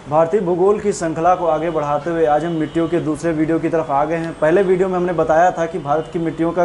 भारतीय भूगोल की श्रृंखला को आगे बढ़ाते हुए आज हम मिट्टियों के दूसरे वीडियो की तरफ आ गए हैं। पहले वीडियो में हमने बताया था कि भारत की मिट्टियों का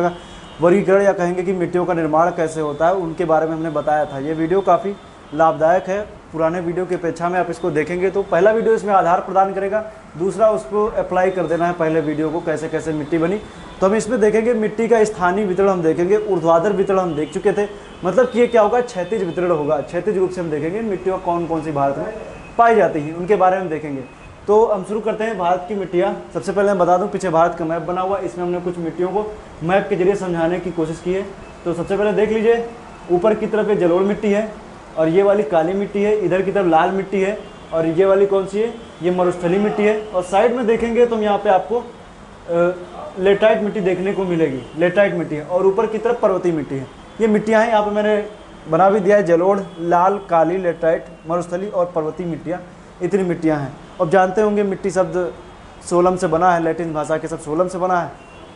वर्गीकरण या कहेंगे कि मिट्टियों का निर्माण कैसे होता है, उनके बारे में हमने बताया था। ये वीडियो काफ़ी लाभदायक है। पुराने वीडियो की अपेक्षा में आप इसको देखेंगे तो पहला वीडियो इसमें आधार प्रदान करेगा, दूसरा उसको अप्लाई कर देना है पहले वीडियो को, कैसे कैसे मिट्टी बनी। तो हम इसमें देखेंगे मिट्टी का स्थानीय वितरण हम देखेंगे, ऊर्ध्वाधर वितरण हम देख चुके थे, मतलब कि ये क्या होगा, क्षैतिज वितरण होगा। क्षैतिज रूप से हम देखेंगे मिट्टियाँ कौन कौन सी भारत में पाई जाती हैं, उनके बारे में देखेंगे। तो हम शुरू करते हैं भारत की मिट्टियाँ। सबसे पहले मैं बता दूं, पीछे भारत का मैप बना हुआ, इसमें हमने कुछ मिट्टियों को मैप के जरिए समझाने की कोशिश की है। तो सबसे पहले देख लीजिए, ऊपर की तरफ ये जलोढ़ मिट्टी है और ये वाली काली मिट्टी है, इधर की तरफ लाल मिट्टी है और ये वाली कौन सी है, ये मरुस्थली मिट्टी है। और साइड में देखेंगे तो यहाँ पे आपको लेटाइट मिट्टी देखने को मिलेगी, लेटाइट मिट्टी है। और ऊपर की तरफ पर्वतीय मिट्टी है। ये मिट्टियाँ हैं, यहाँ पे मैंने बना भी दिया है, जलोढ़, लाल, काली, लेटाइट, मरुस्थली और पर्वतीय मिट्टियाँ, इतनी मिट्टियाँ हैं। अब जानते होंगे मिट्टी शब्द सोलम से बना है, लैटिन भाषा के शब्द सोलम से बना है,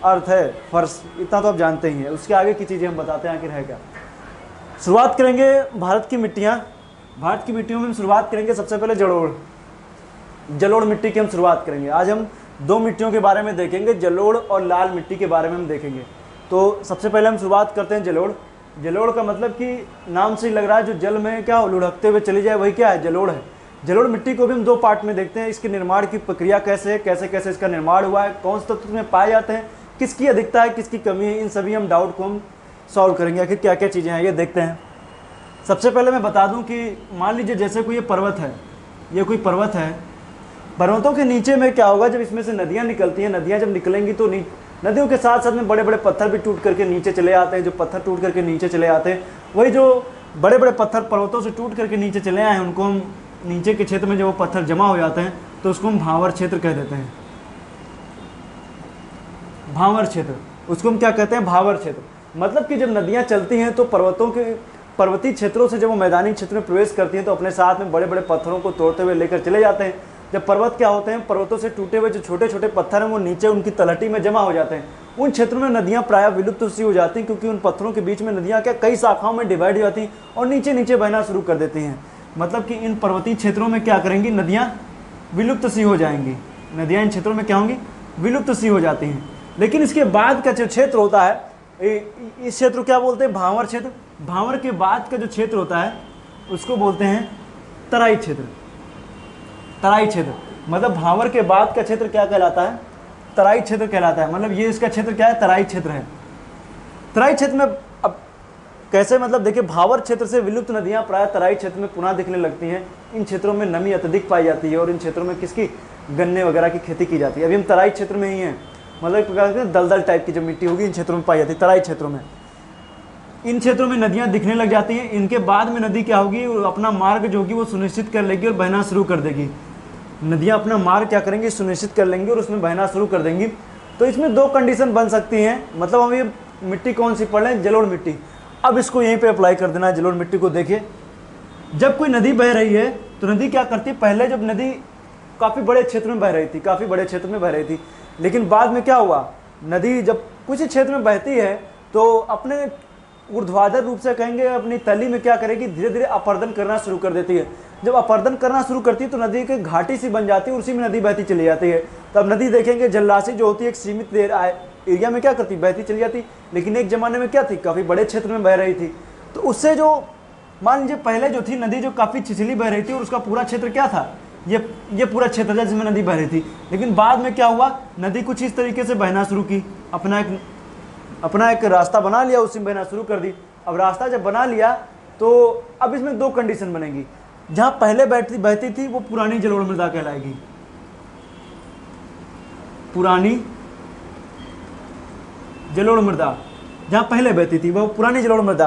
अर्थ है फर्श, इतना तो आप जानते ही हैं। उसके आगे की चीज़ें हम बताते हैं आखिर है क्या। शुरुआत करेंगे भारत की मिट्टियाँ। भारत की मिट्टियों में हम शुरुआत करेंगे सबसे पहले जलोढ़ मिट्टी की हम शुरुआत करेंगे। आज हम दो मिट्टियों के बारे में देखेंगे, जलोढ़ और लाल मिट्टी के बारे में हम देखेंगे। तो सबसे पहले हम शुरुआत करते हैं जलोढ़। जलोढ़ का मतलब कि नाम से ही लग रहा है जो जल में क्या लुढ़कते हुए चली जाए, वही क्या है, जलोढ़ है। जलोढ़ मिट्टी को भी हम दो पार्ट में देखते हैं। इसके निर्माण की प्रक्रिया कैसे है, कैसे कैसे इसका निर्माण हुआ है, कौन से तत्व में पाए जाते हैं, किसकी अधिकता है, किसकी कमी है, इन सभी हम डाउट को हम सॉल्व करेंगे। आखिर क्या क्या चीज़ें हैं ये देखते हैं। सबसे पहले मैं बता दूं कि मान लीजिए जैसे कोई ये पर्वत है, ये कोई पर्वत है, पर्वतों के नीचे में क्या होगा, जब इसमें से नदियाँ निकलती हैं, नदियाँ जब निकलेंगी तो नदियों के साथ साथ में बड़े बड़े पत्थर भी टूट करके नीचे चले आते हैं। जो पत्थर टूट करके नीचे चले आते हैं, वही जो बड़े बड़े पत्थर पर्वतों से टूट करके नीचे चले आए हैं, उनको हम नीचे के क्षेत्र में जब वो पत्थर जमा हो जाते हैं तो उसको हम भांवर क्षेत्र कह देते हैं। भांवर क्षेत्र, उसको हम क्या कहते हैं, भांवर क्षेत्र। मतलब कि जब नदियाँ चलती हैं तो पर्वतीय क्षेत्रों से जब वो मैदानी क्षेत्र में प्रवेश करती हैं तो अपने साथ में बड़े बड़े पत्थरों को तोड़ते हुए लेकर चले जाते हैं। जब पर्वत क्या होते हैं, पर्वतों से टूटे हुए जो छोटे छोटे पत्थर हैं वो नीचे उनकी तलहटी में जमा हो जाते हैं। उन क्षेत्रों में नदियाँ प्रायः विलुप्त सी हो जाती हैं, क्योंकि उन पत्थरों के बीच में नदियाँ क्या कई शाखाओं में डिवाइड हो जाती हैं और नीचे नीचे बहना शुरू कर देती हैं। मतलब कि इन पर्वतीय क्षेत्रों में क्या करेंगी, नदियाँ विलुप्त सी हो जाएंगी। नदियाँ इन क्षेत्रों में क्या होंगी, विलुप्त सी हो जाती हैं। लेकिन इसके बाद का जो क्षेत्र होता है, इस क्षेत्र को क्या बोलते हैं, भांवर क्षेत्र। भांवर के बाद का जो क्षेत्र होता है उसको बोलते हैं तराई क्षेत्र। तराई क्षेत्र मतलब भांवर के बाद का क्षेत्र क्या कहलाता है, तराई क्षेत्र कहलाता है। मतलब ये इसका क्षेत्र क्या है, तराई क्षेत्र है। तराई क्षेत्र में अब कैसे, मतलब देखिए, भांवर क्षेत्र से विलुप्त नदियां प्राय तराई क्षेत्र में पुनः दिखने लगती हैं। इन क्षेत्रों में नमी अत्यधिक पाई जाती है और इन क्षेत्रों में किसकी, गन्ने वगैरह की खेती की जाती है। अभी हम तराई क्षेत्र में ही हैं, मतलब एक प्रकार की दलदल टाइप की जो मिट्टी होगी इन क्षेत्रों में पाई जाती है, तराई क्षेत्रों में। इन क्षेत्रों में नदियां दिखने लग जाती हैं। इनके बाद में नदी क्या होगी, अपना मार्ग जो होगी वो सुनिश्चित कर लेगी और बहना शुरू कर देगी। नदियां अपना मार्ग क्या करेंगी, सुनिश्चित कर लेंगी और उसमें बहना शुरू कर देंगी। तो इसमें दो कंडीशन बन सकती हैं। मतलब हम ये मिट्टी कौन सी पढ़ लें, जलोढ़ मिट्टी। अब इसको यहीं पे अप्लाई कर देना है। जलोढ़ मिट्टी को देखिए, जब कोई नदी बह रही है तो नदी क्या करती है, पहले जब नदी काफ़ी बड़े क्षेत्र में बह रही थी, काफ़ी बड़े क्षेत्र में बह रही थी, लेकिन बाद में क्या हुआ, नदी जब कुछ क्षेत्र में बहती है तो अपने ऊर्ध्वाधर रूप से कहेंगे अपनी तली में क्या करेगी, धीरे धीरे अपरदन करना शुरू कर देती है। जब अपरदन करना शुरू करती है तो नदी की घाटी सी बन जाती है, उसी में नदी बहती चली जाती है। तब नदी देखेंगे जलराशि जो होती है एक सीमित एरिया में क्या करती, बहती चली जाती। लेकिन एक ज़माने में क्या थी, काफ़ी बड़े क्षेत्र में बह रही थी। तो उससे जो मान लीजिए पहले जो थी नदी जो काफ़ी छिछली बह रही थी और उसका पूरा क्षेत्र क्या था, ये पूरा क्षेत्र था जिसमें नदी बह रही थी। लेकिन बाद में क्या हुआ, नदी कुछ इस तरीके से बहना शुरू की, अपना एक रास्ता बना लिया, उसी में बहना शुरू कर दी। अब रास्ता जब बना लिया तो अब इसमें दो कंडीशन बनेगी। जहाँ पहले बहती थी वो पुरानी जलोढ़ मृदा कहलाएगी, पुरानी जलोढ़ मृदा। जहाँ पहले बहती थी वो पुरानी जलोढ़ मृदा।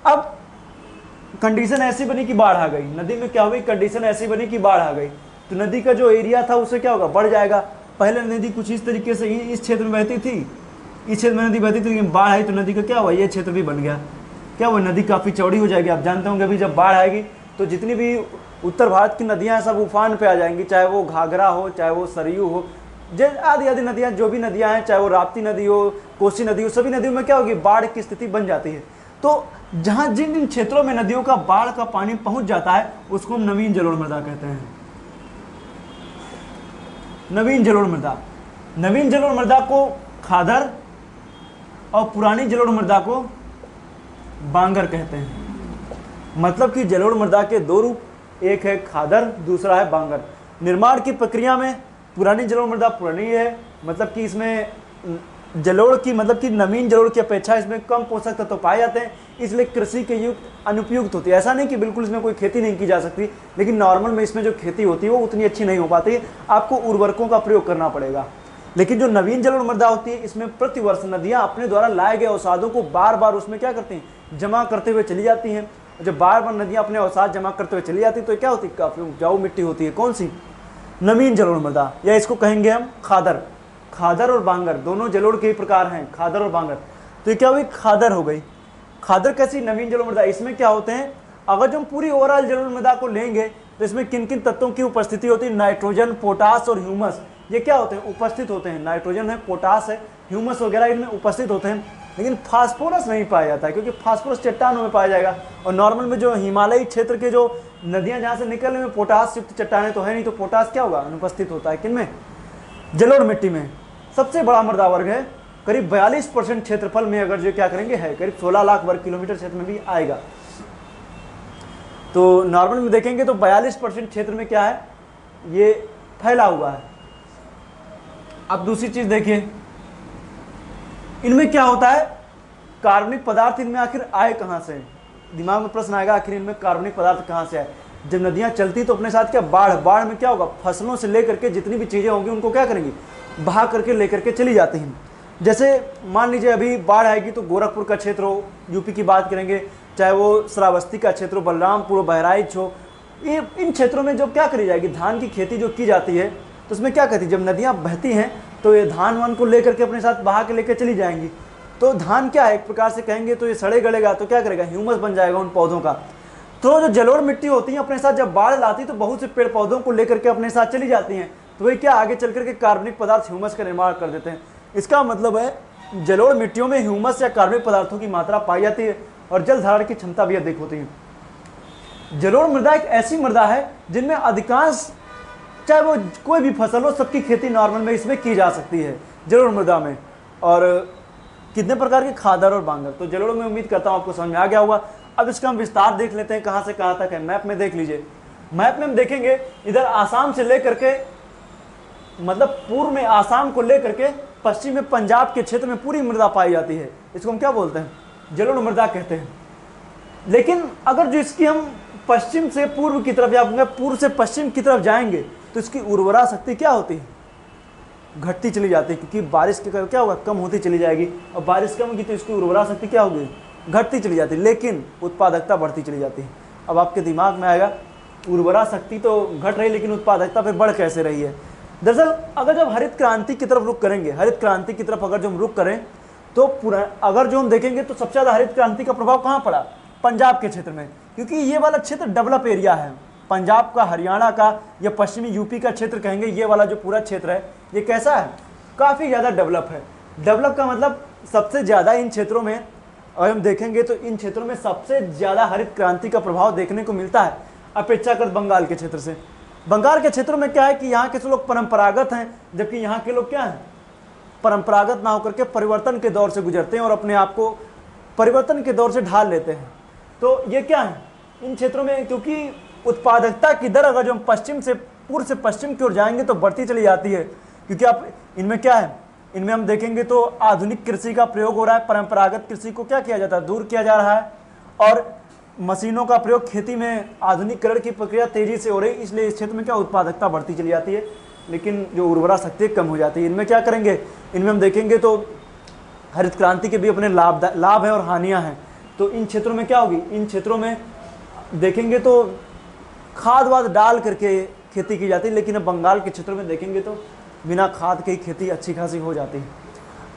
अब कंडीशन ऐसी बनी कि बाढ़ आ गई, नदी में क्या हुई, कंडीशन ऐसी बनी कि बाढ़ आ गई, तो नदी का जो एरिया था उससे क्या होगा, बढ़ जाएगा। पहले नदी कुछ इस तरीके से इस क्षेत्र में बहती थी, इस क्षेत्र में नदी बहती थी, लेकिन बाढ़ आई तो नदी का क्या हुआ, ये क्षेत्र भी बन गया। क्या हुआ, नदी काफ़ी चौड़ी हो जाएगी। आप जानते होंगे अभी जब बाढ़ आएगी तो जितनी भी उत्तर भारत की नदियाँ हैं सब उफान पे आ जाएंगी, चाहे वो घाघरा हो, चाहे वो सरयू हो, आदि आदि नदियाँ, जो भी नदियाँ हैं, चाहे वो राप्ती नदी हो, कोसी नदी हो, सभी नदियों में क्या होगी, बाढ़ की स्थिति बन जाती है। तो जहाँ जिन क्षेत्रों में नदियों का बाढ़ का पानी पहुँच जाता है उसको हम नवीन जलोढ़ मृदा कहते हैं। नवीन जलोढ़ मृदा। नवीन जलोढ़ मृदा को खादर और पुरानी जलोढ़ मृदा को बांगर कहते हैं। मतलब कि जलोढ़ मृदा के दो रूप, एक है खादर, दूसरा है बांगर। निर्माण की प्रक्रिया में पुरानी जलोढ़ मृदा पुरानी है, मतलब कि इसमें जलोढ़ की मतलब कि नवीन जलोढ़ की अपेक्षा इसमें कम पोषक तत्व पाए जाते हैं, इसलिए कृषि के युक्त अनुपयुक्त होती है। ऐसा नहीं कि बिल्कुल इसमें कोई खेती नहीं की जा सकती, लेकिन नॉर्मल में इसमें जो खेती होती है वो उतनी अच्छी नहीं हो पाती है, आपको उर्वरकों का प्रयोग करना पड़ेगा। लेकिन जो नवीन जलोढ़ मृदा होती है, इसमें प्रतिवर्ष नदियाँ अपने द्वारा लाए गए अवसादों को बार बार उसमें क्या करती हैं, जमा करते हुए चली जाती हैं। जब बार बार नदियाँ अपने अवसाद जमा करते हुए चली जाती है तो क्या होती है, काफ़ी उपजाऊ मिट्टी होती है। कौन सी? नवीन जलोढ़ मृदा, या इसको कहेंगे हम खादर। खादर और बांगर दोनों जलोढ़ के ही प्रकार हैं, खादर और बांगर। तो ये क्या हुई, खादर हो गई। खादर कैसी? नवीन जलोढ़ मृदा। इसमें क्या होते हैं, अगर जो हम पूरी ओवरऑल जलोढ़ मृदा को लेंगे तो इसमें किन किन तत्वों की उपस्थिति होती है? नाइट्रोजन, पोटास और ह्यूमस, ये क्या होते हैं, उपस्थित होते हैं। नाइट्रोजन है, पोटास है, ह्यूमस वगैरह इनमें उपस्थित होते हैं। लेकिन फास्फोरस नहीं पाया जाता है, क्योंकि फास्फोरस चट्टानों में पाया जाएगा, और नॉर्मल में जो हिमालयी क्षेत्र के जो नदियां जहाँ से निकलने में पोटास युक्त चट्टानें तो है नहीं, तो पोटास क्या होगा, अनुपस्थित होता है। किनमें? जलोढ़ मिट्टी में। सबसे बड़ा मृदा वर्ग है, करीब 42% क्षेत्रफल में अगर जो क्या करेंगे है, करीब 16 लाख वर्ग किलोमीटर क्षेत्र में भी आएगा। तो नॉर्मल में देखेंगे तो 42% क्षेत्र में क्या है, ये फैला हुआ है। अब दूसरी चीज देखिए, इनमें क्या होता है, कार्बनिक पदार्थ इनमें आखिर आए कहाँ से? दिमाग में प्रश्न आएगा, आखिर इनमें कार्बनिक पदार्थ कहाँ से आए? जब नदियाँ चलती तो अपने साथ क्या, बाढ़ में क्या होगा, फसलों से लेकर के जितनी भी चीज़ें होंगी उनको क्या करेंगी, बहा करके लेकर के चली जाती हैं। जैसे मान लीजिए अभी बाढ़ आएगी तो गोरखपुर का क्षेत्र हो, यूपी की बात करेंगे, चाहे वो श्रावस्ती का क्षेत्र हो, बलरामपुर हो, बहराइच हो, ये इन क्षेत्रों में जो क्या करी जाएगी, धान की खेती जो की जाती है, तो उसमें क्या कहती है, जब नदियाँ बहती हैं तो ये धान वान को लेकर के अपने साथ बहा के लेकर चली जाएंगी। तो धान क्या है, एक प्रकार से कहेंगे तो ये सड़े गलेगा, तो क्या करेगा, ह्यूमस बन जाएगा उन पौधों का। तो जो जलोढ़ मिट्टी होती है अपने साथ जब बाढ़ लाती तो बहुत से पेड़ पौधों को लेकर के अपने साथ चली जाती हैं, तो वही क्या आगे चल करके कार्बनिक पदार्थ ह्यूमस का निर्माण कर देते हैं। इसका मतलब है जलोढ़ मिट्टियों में ह्यूमस या कार्बनिक पदार्थों की मात्रा पाई जाती है और जल धारण की क्षमता भी अधिक होती है। जलोढ़ मृदा एक ऐसी मृदा है जिनमें अधिकांश, चाहे वो कोई भी फसल हो, सबकी खेती नॉर्मल में इसमें की जा सकती है जलोढ़ मृदा में। और कितने प्रकार के, खादर और बांगर। तो जलोढ़ में उम्मीद करता हूँ आपको समझ में आ गया होगा। अब इसका हम विस्तार देख लेते हैं, कहाँ से कहाँ तक है। मैप में देख लीजिए, मैप में हम देखेंगे इधर आसाम से लेकर के, मतलब पूर्व में आसाम को लेकर के पश्चिम में पंजाब के क्षेत्र में पूरी मृदा पाई जाती है। इसको हम क्या बोलते हैं, जलोढ़ मृदा कहते हैं। लेकिन अगर जो इसकी हम पश्चिम से पूर्व की तरफ या पूर्व से पश्चिम की तरफ जाएंगे तो इसकी उर्वरा शक्ति क्या होती है, घटती चली जाती है, क्योंकि बारिश के क्या होगा, कम होती चली जाएगी। और बारिश कम होगी तो इसकी उर्वरा शक्ति क्या होगी, घटती चली जाती है, लेकिन उत्पादकता बढ़ती चली जाती है। अब आपके दिमाग में आएगा उर्वरा शक्ति तो घट रही लेकिन उत्पादकता फिर बढ़ कैसे रही है। दरअसल अगर जब हरित क्रांति की तरफ रुख करेंगे, हरित क्रांति की तरफ अगर जो हम रुख करें तो अगर जो हम देखेंगे तो सबसे ज़्यादा हरित क्रांति का प्रभाव कहाँ पड़ा, पंजाब के क्षेत्र में, क्योंकि ये वाला क्षेत्र डेवलप एरिया है। पंजाब का, हरियाणा का या पश्चिमी यूपी का क्षेत्र कहेंगे, ये वाला जो पूरा क्षेत्र है ये कैसा है, काफ़ी ज़्यादा डेवलप है। डेवलप का मतलब सबसे ज़्यादा इन क्षेत्रों में अगर हम देखेंगे तो इन क्षेत्रों में सबसे ज़्यादा हरित क्रांति का प्रभाव देखने को मिलता है अपेक्षाकृत बंगाल के क्षेत्र से। बंगाल के क्षेत्रों में क्या है कि यहाँ के लोग परंपरागत हैं, जबकि यहाँ के लोग क्या हैं, परंपरागत ना होकर के परिवर्तन के दौर से गुजरते हैं और अपने आप को परिवर्तन के दौर से ढाल लेते हैं। तो ये क्या है इन क्षेत्रों में, क्योंकि उत्पादकता की दर अगर जो हम पश्चिम से पूर्व से पश्चिम की ओर जाएंगे तो बढ़ती चली जाती है, क्योंकि आप इनमें क्या है, इनमें हम देखेंगे तो आधुनिक कृषि का प्रयोग हो रहा है, परंपरागत कृषि को क्या किया जाता है, दूर किया जा रहा है, और मशीनों का प्रयोग खेती में आधुनिकीकरण की प्रक्रिया तेजी से हो रही, इसलिए इस क्षेत्र में क्या उत्पादकता बढ़ती चली जाती है, लेकिन जो उर्वरा शक्ति कम हो जाती है। इनमें क्या करेंगे, इनमें हम देखेंगे तो हरित क्रांति के भी अपने लाभ हैं और हानियाँ हैं। तो इन क्षेत्रों में क्या होगी, इन क्षेत्रों में देखेंगे तो खाद वाद डाल करके खेती की जाती है, लेकिन अब बंगाल के क्षेत्रों में देखेंगे तो बिना खाद के ही खेती अच्छी खासी हो जाती है।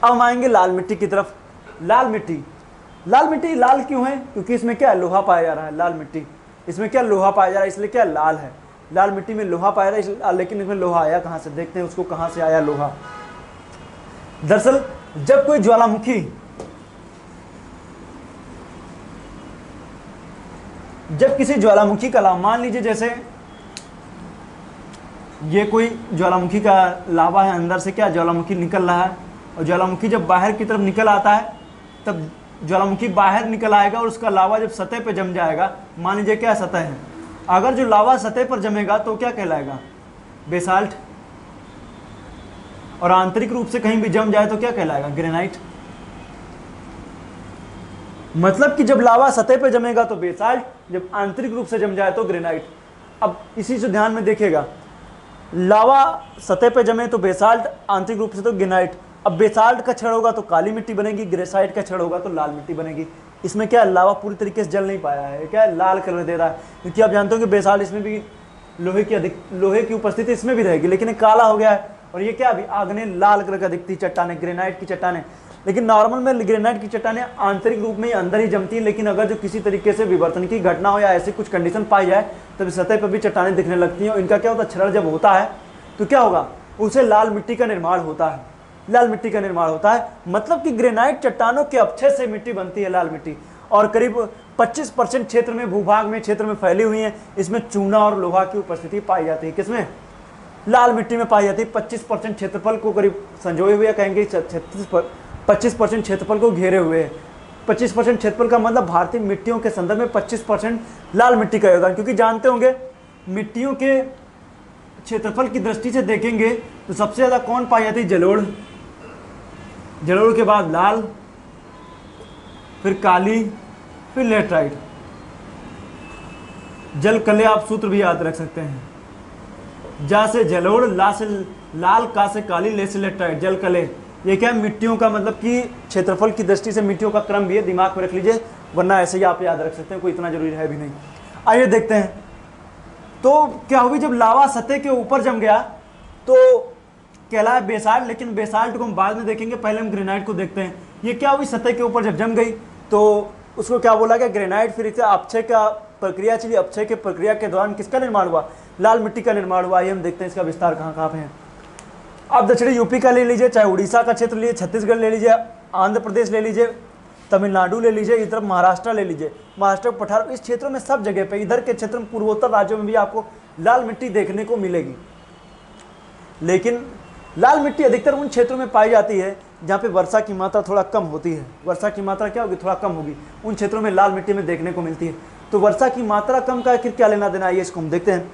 अब हम आएंगे लाल मिट्टी की तरफ। लाल मिट्टी लाल क्यों है, क्योंकि इसमें क्या लोहा पाया जा रहा है। लाल मिट्टी, इसमें क्या लोहा पाया जा रहा है, इसलिए क्या लाल है। लाल मिट्टी में लोहा पाया जा रहा है, लेकिन इसमें लोहा आया कहाँ से, देखते हैं उसको कहाँ से आया लोहा। दरअसल जब कोई ज्वालामुखी, जब किसी ज्वालामुखी का लाभ, मान लीजिए जैसे ये कोई ज्वालामुखी का लावा है, अंदर से क्या ज्वालामुखी निकल रहा है, और ज्वालामुखी जब बाहर की तरफ निकल आता है तब ज्वालामुखी बाहर निकल आएगा और उसका लावा जब सतह पे जम जाएगा, मान लीजिए क्या सतह है, अगर जो लावा सतह पर जमेगा तो क्या कहलाएगा, बेसाल्ट, और आंतरिक रूप से कहीं भी जम जाए तो क्या कहलाएगा, ग्रेनाइट। मतलब कि जब लावा सतह पे जमेगा तो बेसाल्ट, जब आंतरिक रूप से जम जाए तो ग्रेनाइट। अब इसी से ध्यान में देखिएगा, लावा सतह पे जमे तो बेसाल्ट, आंतरिक रूप से तो ग्रेनाइट। अब बेसाल्ट का क्षण होगा तो काली मिट्टी बनेगी, ग्रेसाइट का क्षण होगा तो लाल मिट्टी बनेगी। इसमें क्या लावा पूरी तरीके से जल नहीं पाया है, क्या लाल कलर दे रहा है, क्योंकि आप जानते हो कि बेसाल्ट इसमें भी लोहे की उपस्थिति इसमें भी रहेगी, लेकिन ये काला हो गया है। और ये क्या अभी आग्नेय लाल कलर का दिखती चट्टाने, ग्रेनाइट की चट्टाने। लेकिन नॉर्मल में ग्रेनाइट की चट्टाने आंतरिक रूप में ही अंदर ही जमती है, लेकिन अगर जो किसी तरीके से विवर्तन की घटना हो या ऐसी कुछ कंडीशन पाई जाए तब सतह पर भी चट्टाने दिखने लगती हैं। और इनका क्या होता है, क्षरण जब होता है तो क्या होगा, उसे लाल मिट्टी का निर्माण होता है, लाल मिट्टी का निर्माण होता है। मतलब कि ग्रेनाइट चट्टानों के अपक्षय से मिट्टी बनती है, लाल मिट्टी, और करीब 25% क्षेत्र में, भूभाग में, क्षेत्र में फैली हुई है। इसमें चूना और लोहा की उपस्थिति पाई जाती है, किसमें, लाल मिट्टी में पाई जाती है। 25% क्षेत्रफल को करीब संजोए हुए, कहेंगे 25% क्षेत्रफल को घेरे हुए है। 25% क्षेत्रफल का मतलब भारतीय मिट्टियों के संदर्भ में 25% लाल मिट्टी का योगदान। क्योंकि जानते होंगे मिट्टियों के क्षेत्रफल की दृष्टि से देखेंगे तो सबसे ज्यादा कौन पाई जाती है, जलोढ़, जलोढ़ के बाद लाल, फिर काली, फिर लेटराइट। जल कले आप सूत्र भी याद रख सकते हैं, जा से जलोढ़, ला से लाल, का से काली, ले से लेटराइट, जल कले। ये क्या मिट्टियों का मतलब कि क्षेत्रफल की दृष्टि से मिट्टियों का क्रम भी है, दिमाग में रख लीजिए, वरना ऐसे ही आप याद रख सकते हैं, कोई इतना जरूरी है भी नहीं। आइए देखते हैं तो क्या हुई, जब लावा सतह के ऊपर जम गया तो कहलाया बेसाल्ट, लेकिन बेसाल्ट को हम बाद में देखेंगे, पहले हम ग्रेनाइट को देखते हैं। ये क्या हुई, सतह के ऊपर जब जम गई तो उसको क्या बोला गया, ग्रेनाइट। फिर इसे अपक्षय का प्रक्रिया चली, अपक्षय के प्रक्रिया के दौरान किसका निर्माण हुआ, लाल मिट्टी का निर्माण हुआ। ये हम देखते हैं इसका विस्तार कहाँ कहाँ पे है। आप दक्षिणी यूपी का ले लीजिए, चाहे उड़ीसा का क्षेत्र लीजिए, छत्तीसगढ़ ले लीजिए, आंध्र प्रदेश ले लीजिए, तमिलनाडु ले लीजिए, इस तरफ महाराष्ट्र ले लीजिए, महाराष्ट्र पठार, इस क्षेत्रों में सब जगह पे, इधर के क्षेत्र में, पूर्वोत्तर राज्यों में भी आपको लाल मिट्टी देखने को मिलेगी। लेकिन लाल मिट्टी अधिकतर उन क्षेत्रों में पाई जाती है जहाँ पे वर्षा की मात्रा थोड़ा कम होती है। वर्षा की मात्रा क्या होगी, थोड़ा कम होगी, उन क्षेत्रों में लाल मिट्टी में देखने को मिलती है। तो वर्षा की मात्रा कम का आखिर क्या लेना देना है, इसको हम देखते हैं।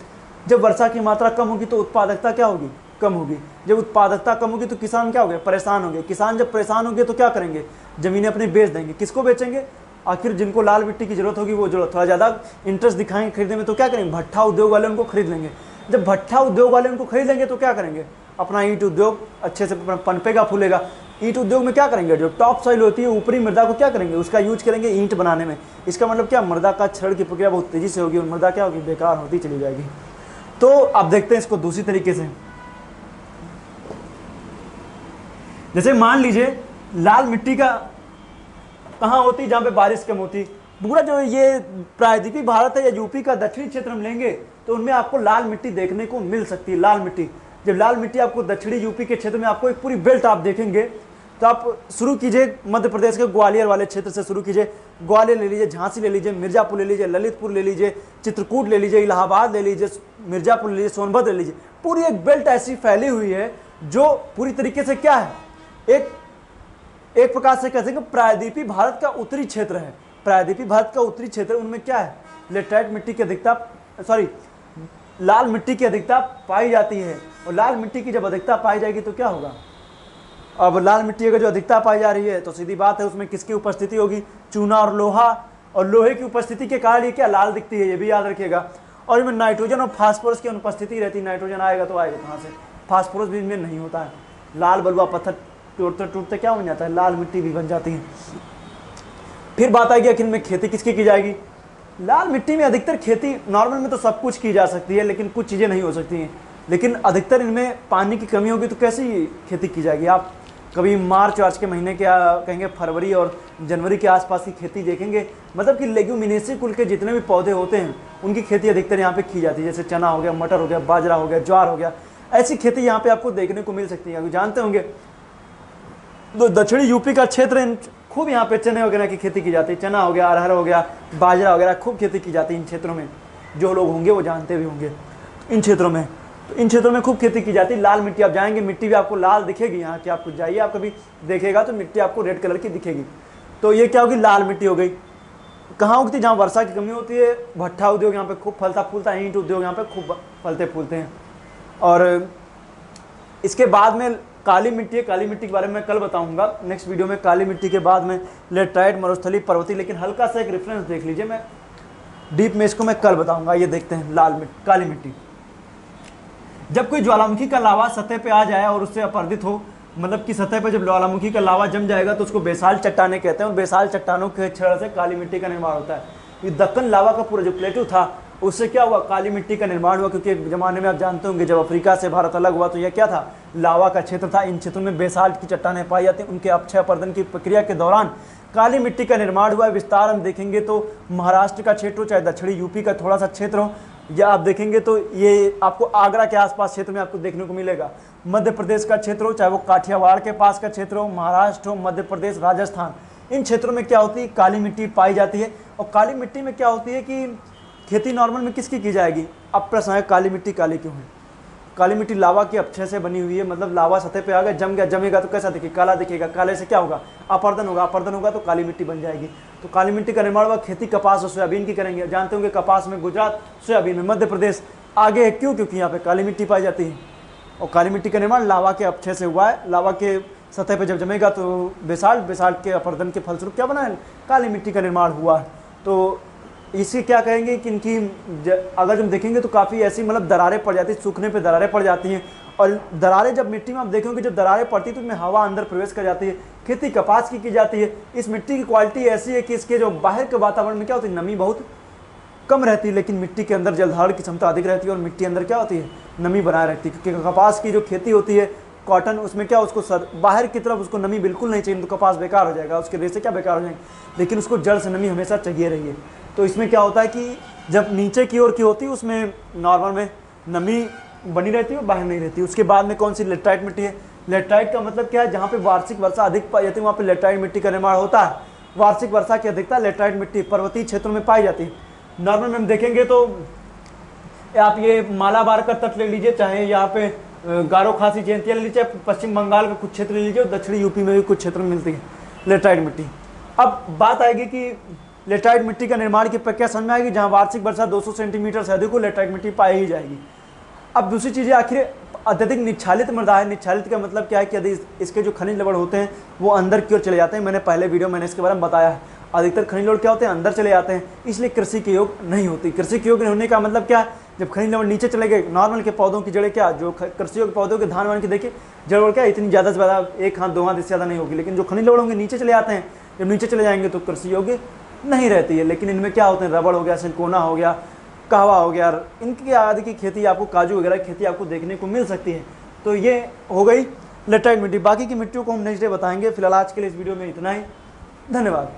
जब वर्षा की मात्रा कम होगी तो उत्पादकता क्या होगी, कम होगी। जब उत्पादकता कम होगी तो किसान क्या हो गए, परेशान होंगे। किसान जब परेशान होंगे तो क्या करेंगे, जमीनें अपनी बेच देंगे। किसको बेचेंगे, आखिर जिनको लाल मिट्टी की जरूरत होगी वो जो थोड़ा ज़्यादा इंटरेस्ट दिखाएंगे खरीदने में तो क्या करेंगे, भट्ठा उद्योग वाले उनको खरीद लेंगे। जब भट्ठा उद्योग वाले उनको खरीद लेंगे तो क्या करेंगे, अपना ईंट उद्योग अच्छे से पनपेगा, फूलेगा। ईंट उद्योग में क्या करेंगे, जो टॉप सॉइल होती है, ऊपरी मृदा को क्या करेंगे, उसका यूज करेंगे ईंट बनाने में। इसका मतलब क्या, मृदा का क्षरण की प्रक्रिया बहुत तेजी से होगी और मृदा क्या होगी, बेकार होती चली जाएगी। तो अब देखते हैं इसको दूसरी तरीके से। जैसे मान लीजिए लाल मिट्टी का कहाँ होती, जहाँ पे बारिश कम होती। पूरा जो ये प्रायद्वीपीय भारत है या यूपी का दक्षिणी क्षेत्र हम लेंगे तो उनमें आपको लाल मिट्टी देखने को मिल सकती है। लाल मिट्टी, जब लाल मिट्टी आपको दक्षिणी यूपी के क्षेत्र में आपको एक पूरी बेल्ट आप देखेंगे तो आप शुरू कीजिए मध्य प्रदेश के ग्वालियर वाले क्षेत्र से शुरू कीजिए। ग्वालियर ले लीजिए, झांसी ले लीजिए, मिर्जापुर ले लीजिए, ललितपुर ले लीजिए, चित्रकूट ले लीजिए, इलाहाबाद ले लीजिए, मिर्जापुर ले लीजिए, सोनभद्र ले लीजिए। पूरी एक बेल्ट ऐसी फैली हुई है जो पूरी तरीके से क्या है, एक प्रकार से कह सकते प्रायद्वीपीय भारत का उत्तरी क्षेत्र है। प्रायद्वीपीय भारत का उत्तरी क्षेत्र, उनमें क्या है, लेटराइट मिट्टी की अधिकता, लाल मिट्टी की अधिकता पाई जाती है। और लाल मिट्टी की जब अधिकता पाई जाएगी तो क्या होगा, अब लाल मिट्टी का जो अधिकता पाई जा रही है तो सीधी बात है उसमें किसकी उपस्थिति होगी, चूना और लोहा। और लोहे की उपस्थिति के कारण ये क्या लाल दिखती है, ये भी याद रखिएगा। और इनमें नाइट्रोजन और फास्फोरस की अनुपस्थिति रहती है। नाइट्रोजन आएगा तो आएगा कहाँ से, फास्फोरस भी इनमें नहीं होता है। लाल बलुआ पत्थर टूटते टूटते क्या बन जाता है, लाल मिट्टी भी बन जाती है। फिर बात आएगी आखिर में खेती किसकी की जाएगी। लाल मिट्टी में अधिकतर खेती, नॉर्मल में तो सब कुछ की जा सकती है लेकिन कुछ चीज़ें नहीं हो सकती हैं। लेकिन अधिकतर इनमें पानी की कमी होगी तो कैसी खेती की जाएगी। आप कभी मार्च वार्च के महीने के कहेंगे फरवरी और जनवरी के आसपास की खेती देखेंगे, मतलब कि लेग्यूमिनेसी कुल के जितने भी पौधे होते हैं उनकी खेती अधिकतर यहाँ पे की जाती है। जैसे चना हो गया, मटर हो गया, बाजरा हो गया, ज्वार हो गया, ऐसी खेती यहाँ पे आपको देखने को मिल सकती है। अभी जानते होंगे तो दक्षिणी यूपी का क्षेत्र खूब यहाँ पे चने वगैरह की खेती की जाती है। चना हो गया, अरहर हो गया, बाजरा वगैरह खूब खेती की जाती है इन क्षेत्रों में। जो लोग होंगे वो जानते भी होंगे इन क्षेत्रों में। तो इन क्षेत्रों में खूब खेती की जाती है। लाल मिट्टी, आप जाएंगे मिट्टी भी आपको लाल दिखेगी यहाँ की, आप कुछ जाइए आप कभी देखिएगा तो मिट्टी आपको रेड कलर की दिखेगी। तो ये क्या होगी, लाल मिट्टी हो गई। कहाँ उगती, जहाँ वर्षा की कमी होती है। भट्ठा उद्योग यहाँ पे खूब फलता फूलता है, ईंट उद्योग यहाँ पे खूब फलते फूलते हैं। और इसके बाद में काली मिट्टी है, काली मिट्टी के बारे में मैं कल बताऊंगा नेक्स्ट वीडियो में। काली मिट्टी के बाद में लेटराइट, मरुस्थली, पर्वतीय। लेकिन हल्का सा एक रेफरेंस देख लीजिए, मैं डीप में इसको मैं कल बताऊंगा। ये देखते हैं लाल मिट्टी, काली मिट्टी। जब कोई ज्वालामुखी का लावा सतह पे आ जाए और उससे अपरदित हो, मतलब कि सतह पे जब ज्वालामुखी का लावा जम जाएगा तो उसको बेसाल चट्टाने कहते हैं। और बेसाल चट्टानों के क्षरण से काली मिट्टी का निर्माण होता है। ये दक्कन लावा का पूरा जो प्लेटू था उससे क्या हुआ, काली मिट्टी का निर्माण हुआ। क्योंकि एक ज़माने में आप जानते होंगे जब अफ्रीका से भारत अलग हुआ तो यह क्या था, लावा का क्षेत्र था। इन क्षेत्रों में बेसाल्ट की चट्टानें पाई जाती हैं। उनके अपक्षय अपर्दन की प्रक्रिया के दौरान काली मिट्टी का निर्माण हुआ। विस्तार हम देखेंगे तो महाराष्ट्र का क्षेत्र हो चाहे दक्षिणी यूपी का थोड़ा सा क्षेत्र हो, या आप देखेंगे तो ये आपको आगरा के आसपास क्षेत्र में आपको देखने को मिलेगा। मध्य प्रदेश का क्षेत्र हो चाहे वो काठियावाड़ के पास का क्षेत्र हो, महाराष्ट्र हो, मध्य प्रदेश, राजस्थान, इन क्षेत्रों में क्या होती है, काली मिट्टी पाई जाती है। और काली मिट्टी में क्या होती है कि खेती नॉर्मल में किसकी की जाएगी। अब प्रश्न है काली मिट्टी काली क्यों है। काली मिट्टी लावा के अपक्षय से बनी हुई है। मतलब लावा सतह पे आ गया, जम गया, जमेगा तो कैसा दिखेगा, काला दिखेगा। काले से क्या होगा, अपर्दन होगा, अपर्दन होगा तो काली मिट्टी बन जाएगी। तो काली मिट्टी का निर्माण हुआ। खेती कपास और सोयाबीन की करेंगे। जानते होंगे कपास में गुजरात, सोयाबीन में मध्य प्रदेश आगे है। क्यों, क्योंकि यहाँ पे काली मिट्टी पाई जाती है। और काली मिट्टी का निर्माण लावा के अपक्षय से हुआ है। लावा के सतह पर जब जमेगा तो बेसाल्ट, बेसाल्ट के अपर्दन के फलस्वरूप क्या बना है, काली मिट्टी का निर्माण हुआ है। तो इसे क्या कहेंगे कि इनकी अगर हम देखेंगे तो काफ़ी ऐसी मतलब दरारें पड़ जाती हैं, सूखने पे दरारें पड़ जाती हैं। और दरारें जब मिट्टी में आप देखेंगे जब दरारें पड़ती है तो उसमें हवा अंदर प्रवेश कर जाती है। खेती कपास की जाती है। इस मिट्टी की क्वालिटी ऐसी है कि इसके जो बाहर के वातावरण में क्या होती है, नमी बहुत कम रहती है, लेकिन मिट्टी के अंदर जलधारण की क्षमता अधिक रहती है। और मिट्टी अंदर क्या होती है, नमी बनाए रखती है। क्योंकि कपास की जो खेती होती है, कॉटन, उसमें क्या उसको बाहर की तरफ उसको नमी बिल्कुल नहीं चाहिए, तो कपास बेकार हो जाएगा, उसके रेशे क्या बेकार हो जाएंगे। लेकिन उसको जड़ से नमी हमेशा चाहिए रही है। तो इसमें क्या होता है कि जब नीचे की ओर की होती है उसमें नॉर्मल में नमी बनी रहती है और बाहर नहीं रहती। उसके बाद में कौन सी, लेटराइट मिट्टी है। लेटराइट का मतलब क्या है, जहाँ पे वार्षिक वर्षा अधिक पाई जाती है वहाँ पे लेटराइट मिट्टी का निर्माण होता है। वार्षिक वर्षा की अधिकता लेटराइट मिट्टी पर्वतीय क्षेत्रों में पाई जाती है। नॉर्मल में हम देखेंगे तो आप ये मालाबार का तट ले लीजिए, चाहे यहाँ पे गारो खासी जयंतिया ले लीजिए, पश्चिम बंगाल का कुछ क्षेत्र ले लीजिए, और दक्षिणी यूपी में भी कुछ क्षेत्र में मिलती है लेटराइट मिट्टी। अब बात आएगी कि लेटराइट मिट्टी का निर्माण की प्रक्रिया समझ में आएगी। जहाँ वार्षिक वर्षा 200 सेंटीमीटर से अधिक हो, लेटराइट मिट्टी पाई ही जाएगी। अब दूसरी चीज़ें, आखिर अत्यधिक निच्छालित मृदा है। निच्छालित का मतलब क्या है कि यदि इसके जो खनिज लवण होते हैं वो अंदर की ओर चले जाते हैं। मैंने पहले वीडियो मैंने इसके बारे में बताया है, अधिकतर खनिज लवण क्या होते हैं, अंदर चले जाते हैं, इसलिए कृषि के योग नहीं होती। कृषि के योग नहीं होने का मतलब क्या है, जब खनिज लवण नीचे चले गए, नॉर्मल के पौधों की जड़ें क्या, जो कृषि योग पौधों के धान वान की देखिए जड़ क्या इतनी ज़्यादा से ज़्यादा 1 हाथ 2 हाथ इससे ज़्यादा नहीं होगी। लेकिन जो खनिज लवण होंगे नीचे चले जाते हैं, जब नीचे चले जाएंगे तो कृषि योग्य नहीं रहती है। लेकिन इनमें क्या होते हैं, रबड़ हो गया, सिंकोना हो गया, कहवा हो गया, इनकी आदि की खेती आपको, काजू वगैरह की खेती आपको देखने को मिल सकती है। तो ये हो गई लेटराइट मिट्टी। बाकी की मिट्टियों को हम नेक्स्ट डे बताएंगे। फिलहाल आज के लिए इस वीडियो में इतना ही। धन्यवाद।